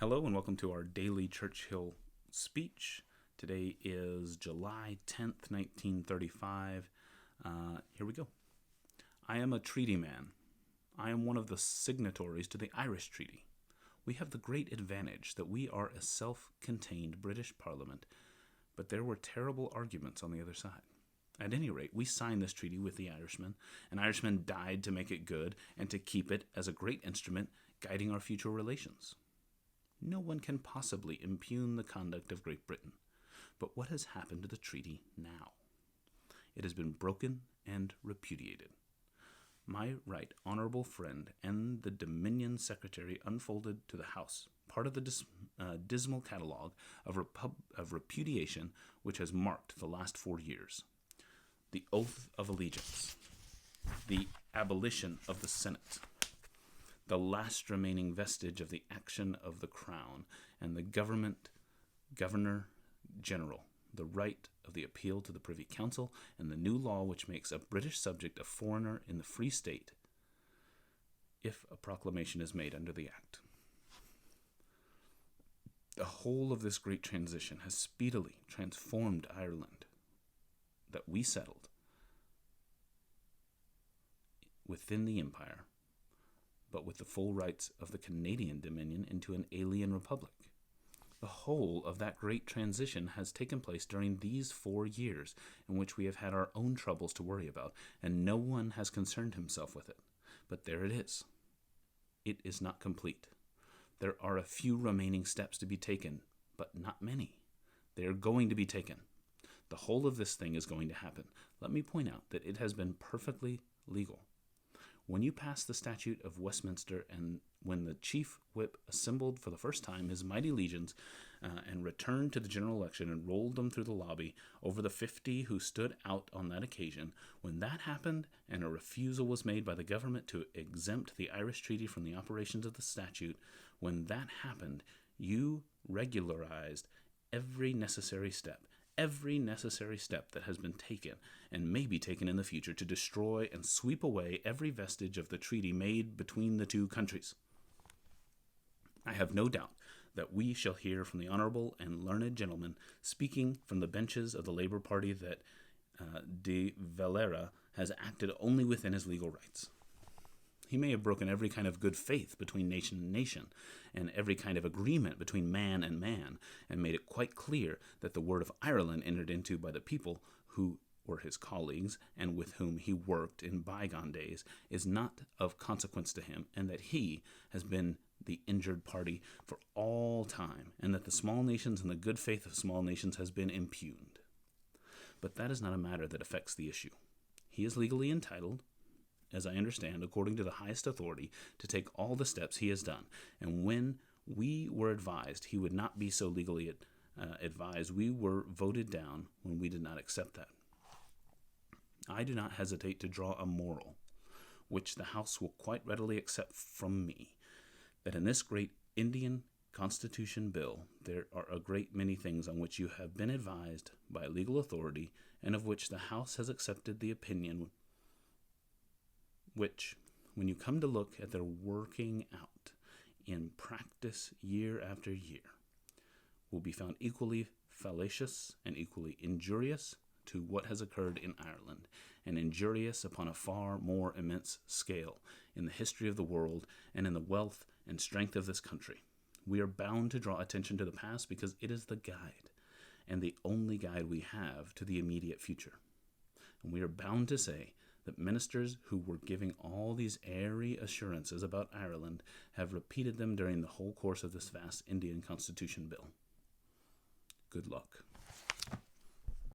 Hello and welcome to our daily Churchill speech. Today is July 10th, 1935. Here we go. I am a treaty man. I am one of the signatories to the Irish Treaty. We have the great advantage that we are a self-contained British Parliament, but there were terrible arguments on the other side. At any rate, we signed this treaty with the Irishmen, and Irishmen died to make it good and to keep it as a great instrument guiding our future relations. No one can possibly impugn the conduct of Great Britain. But what has happened to the treaty now? It has been broken and repudiated. My right honorable friend and the Dominion Secretary unfolded to the House part of the dismal catalogue of repudiation which has marked the last 4 years. The oath of allegiance, the abolition of the Senate, the last remaining vestige of the action of the Crown, and the Governor General, the right of the appeal to the Privy Council, and the new law which makes a British subject a foreigner in the Free State, if a proclamation is made under the Act. The whole of this great transition has speedily transformed Ireland, that we settled within the Empire, but with the full rights of the Canadian Dominion, into an alien republic. The whole of that great transition has taken place during these 4 years, in which we have had our own troubles to worry about, and no one has concerned himself with it. But there it is. It is not complete. There are a few remaining steps to be taken, but not many. They are going to be taken. The whole of this thing is going to happen. Let me point out that it has been perfectly legal. When you pass the Statute of Westminster, and when the chief whip assembled for the first time his mighty legions and returned to the general election and rolled them through the lobby over the 50 who stood out on that occasion, when that happened and a refusal was made by the government to exempt the Irish Treaty from the operations of the statute, when that happened, you regularized every necessary step that has been taken and may be taken in the future to destroy and sweep away every vestige of the treaty made between the two countries. I have no doubt that we shall hear from the honorable and learned gentleman speaking from the benches of the Labour Party that de Valera has acted only within his legal rights. He may have broken every kind of good faith between nation and nation, and every kind of agreement between man, and made it quite clear that the word of Ireland entered into by the people who were his colleagues and with whom he worked in bygone days is not of consequence to him, and that he has been the injured party for all time, and that the small nations and the good faith of small nations has been impugned. But that is not a matter that affects the issue. He is legally entitled, as I understand, according to the highest authority, to take all the steps he has done. And when we were advised he would not be so legally advised, we were voted down when we did not accept that. I do not hesitate to draw a moral, which the House will quite readily accept from me, that in this great Indian Constitution Bill there are a great many things on which you have been advised by legal authority, and of which the House has accepted the opinion, which, when you come to look at their working out in practice year after year, will be found equally fallacious and equally injurious to what has occurred in Ireland, and injurious upon a far more immense scale in the history of the world and in the wealth and strength of this country. We are bound to draw attention to the past because it is the guide, and the only guide we have to the immediate future. And we are bound to say that ministers who were giving all these airy assurances about Ireland have repeated them during the whole course of this vast Indian Constitution Bill. Good luck.